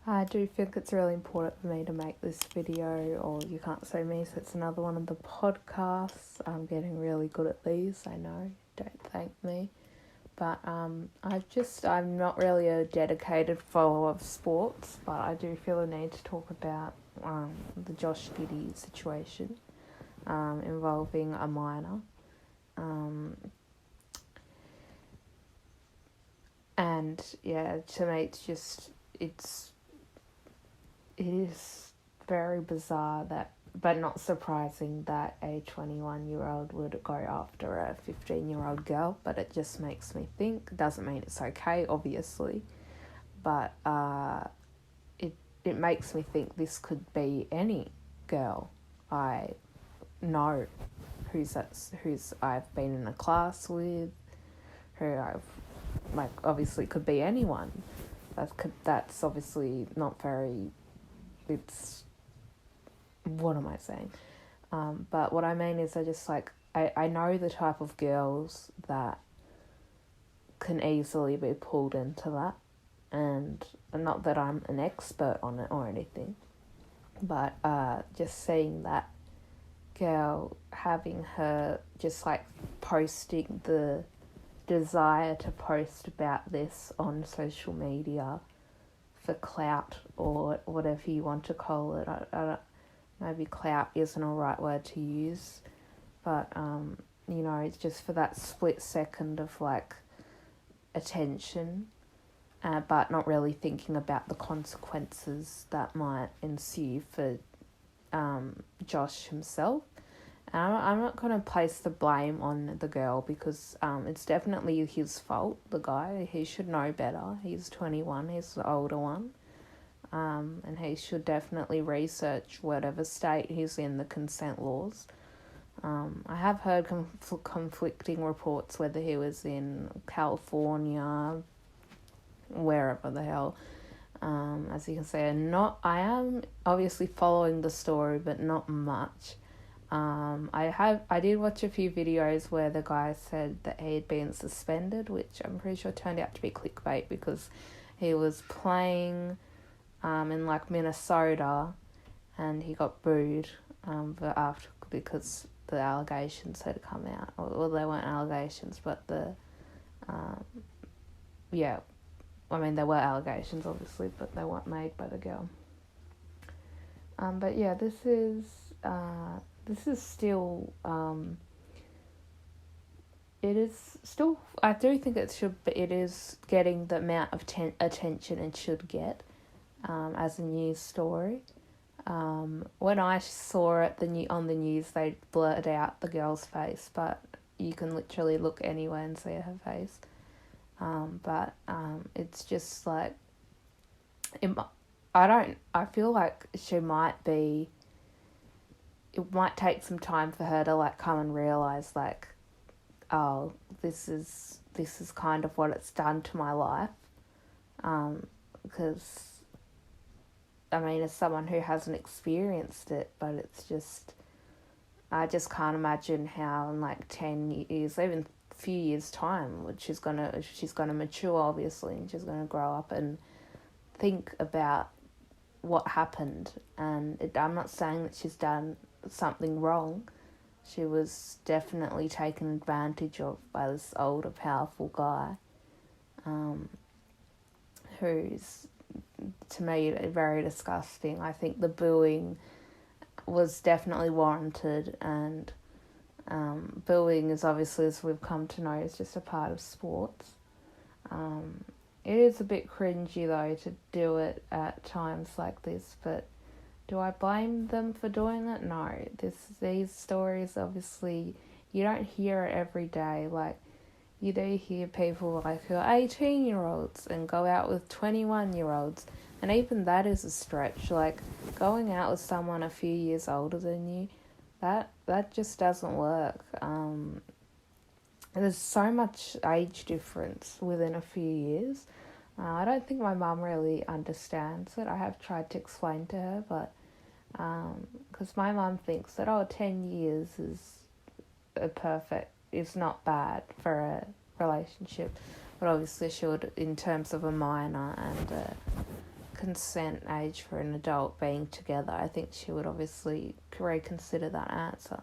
I do think it's really important for me to make this video, or You Can't Say Me, so it's another one of the podcasts. I'm getting really good at these, I know, don't thank me. But I'm not really a dedicated follower of sports, but I do feel a need to talk about the Josh Diddy situation involving a minor. And yeah, to me it is very bizarre but not surprising that a 21-year-old would go after a 15-year-old girl, but it just makes me think. It doesn't mean it's okay, obviously, but it makes me think this could be any girl I know who's I've been in a class with, who I've, obviously could be anyone. That's obviously not very, what am I saying? But what I mean is I know the type of girls that can easily be pulled into that, and not that I'm an expert on it or anything, but just seeing that girl, having her just posting the desire to post about this on social media for clout, or whatever you want to call it. I don't, maybe clout isn't a right word to use, but it's just for that split second of attention, but not really thinking about the consequences that might ensue for Josh himself. And I'm not going to place the blame on the girl, because it's definitely his fault, the guy. He should know better. He's 21, he's the older one. And he should definitely research whatever state he's in, the consent laws. I have heard conflicting reports whether he was in California, wherever the hell. As you can see, I am obviously following the story, but not much. I did watch a few videos where the guy said that he had been suspended, which I'm pretty sure turned out to be clickbait, because he was playing in Minnesota, and he got booed because the allegations had come out. Well, they weren't allegations, but there were allegations, obviously, but they weren't made by the girl. But yeah, this is still, it is still, I do think it is getting the amount of attention it should get, as a news story. When I saw it on the news, they blurred out the girl's face, but you can literally look anywhere and see her face. But it's just I feel like she might be, it might take some time for her to come and realise oh, this is kind of what it's done to my life. Because as someone who hasn't experienced it, but it's just, I just can't imagine how in 10 years, even a few years' time, she's gonna mature, obviously, and she's gonna grow up and think about what happened. And I'm not saying that she's done something wrong. She was definitely taken advantage of by this older, powerful guy, who's, to me, very disgusting. I think the booing was definitely warranted, and booing is obviously, as we've come to know, is just a part of sports. It is a bit cringy though to do it at times like this, but do I blame them for doing it? No. These stories, obviously, you don't hear it every day. You do hear people who are 18-year-olds and go out with 21-year-olds, and even that is a stretch. Going out with someone a few years older than you, that just doesn't work. There's so much age difference within a few years. I don't think my mum really understands it. I have tried to explain to her, but because my mum thinks that 10 years is not bad for a relationship, but obviously she would, in terms of a minor and a consent age for an adult being together, I think she would obviously reconsider that answer.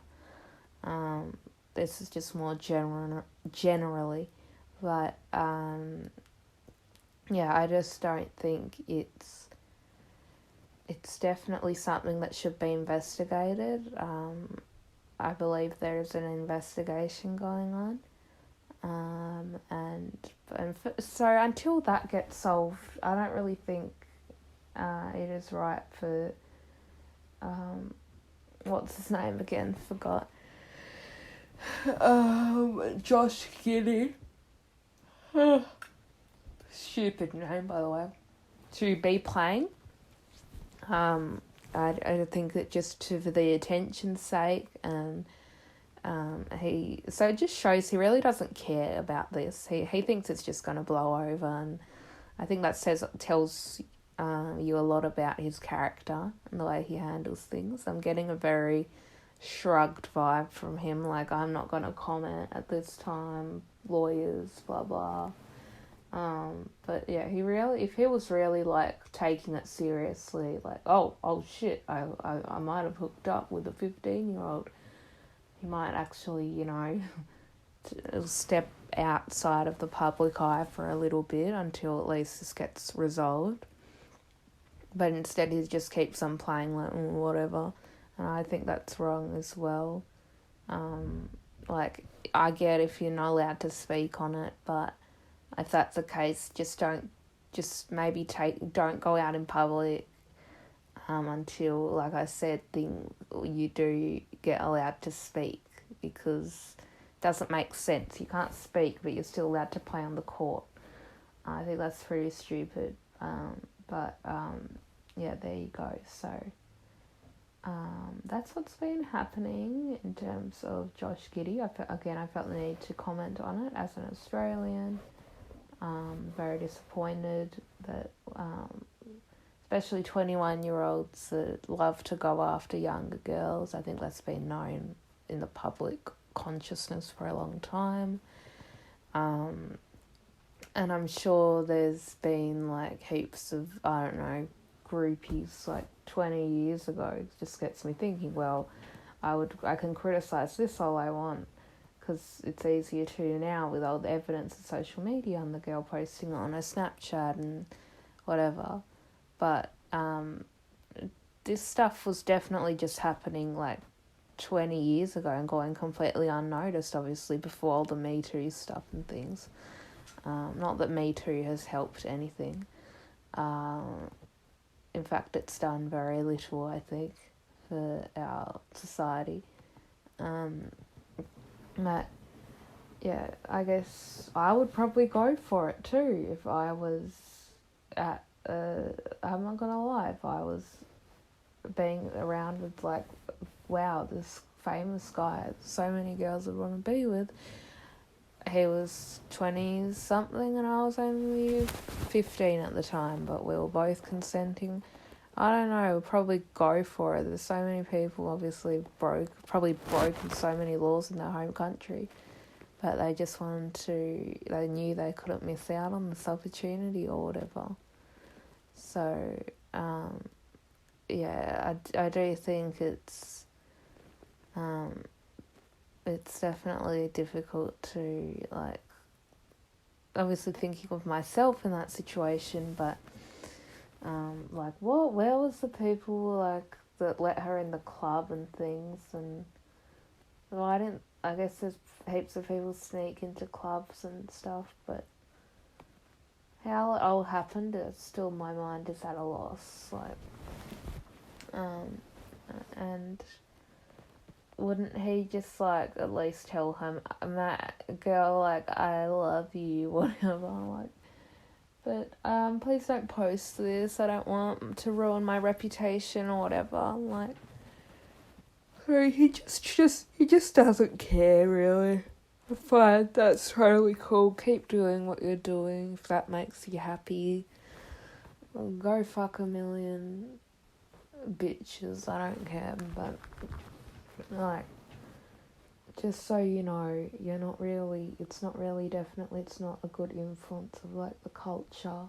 This is just more generally, but I just don't think it's definitely something that should be investigated. I believe there is an investigation going on. So until that gets solved, I don't really think it is right for what's his name again? Forgot. Josh Giddey. Stupid name, by the way. To be playing. I think that just for the attention's sake, and it just shows he really doesn't care about this. He thinks it's just going to blow over, and I think that tells you a lot about his character and the way he handles things. I'm getting a very shrugged vibe from him, like, I'm not going to comment at this time, lawyers, blah blah. But yeah, if he was really like taking it seriously, like, oh shit, I might have hooked up with a 15-year-old, he might actually, step outside of the public eye for a little bit until at least this gets resolved. But instead he just keeps on playing like, whatever. And I think that's wrong as well. I get if you're not allowed to speak on it, but if that's the case, don't go out in public until, like I said, you do get allowed to speak, because it doesn't make sense. You can't speak, but you're still allowed to play on the court. I think that's pretty stupid. There you go. So that's what's been happening in terms of Josh Giddey. I felt the need to comment on it as an Australian. Very disappointed that especially 21-year-olds that love to go after younger girls. I think that's been known in the public consciousness for a long time. And I'm sure there's been like heaps of, I don't know, groupies like 20 years ago. It just gets me thinking, well, I can criticise this all I want, because it's easier to now with all the evidence of social media and the girl posting it on her Snapchat and whatever. But this stuff was definitely just happening like 20 years ago and going completely unnoticed, obviously, before all the Me Too stuff and things. Not that Me Too has helped anything. In fact, it's done very little, I think, for our society. But yeah, I guess I would probably go for it too if I was I'm not gonna lie, if I was being around with like, wow, this famous guy so many girls would want to be with. He was 20-something and I was only 15 at the time, but we were both consenting. I don't know, we'll probably go for it. There's so many people obviously probably broken so many laws in their home country, but they just they knew they couldn't miss out on this opportunity or whatever. So, I do think it's definitely difficult to, like, obviously thinking of myself in that situation, but where was the people like that let her in the club and things? And I guess there's heaps of people sneak into clubs and stuff, but how it all happened, it's still, my mind is at a loss. Like, and wouldn't he just like at least tell him, girl, like, I love you, whatever, like, but please don't post this, I don't want to ruin my reputation or whatever, like, so he just doesn't care, really. Fine, that's totally cool, keep doing what you're doing, if that makes you happy, go fuck a million bitches, I don't care, but, like, just so you know, it's not a good influence of, like, the culture.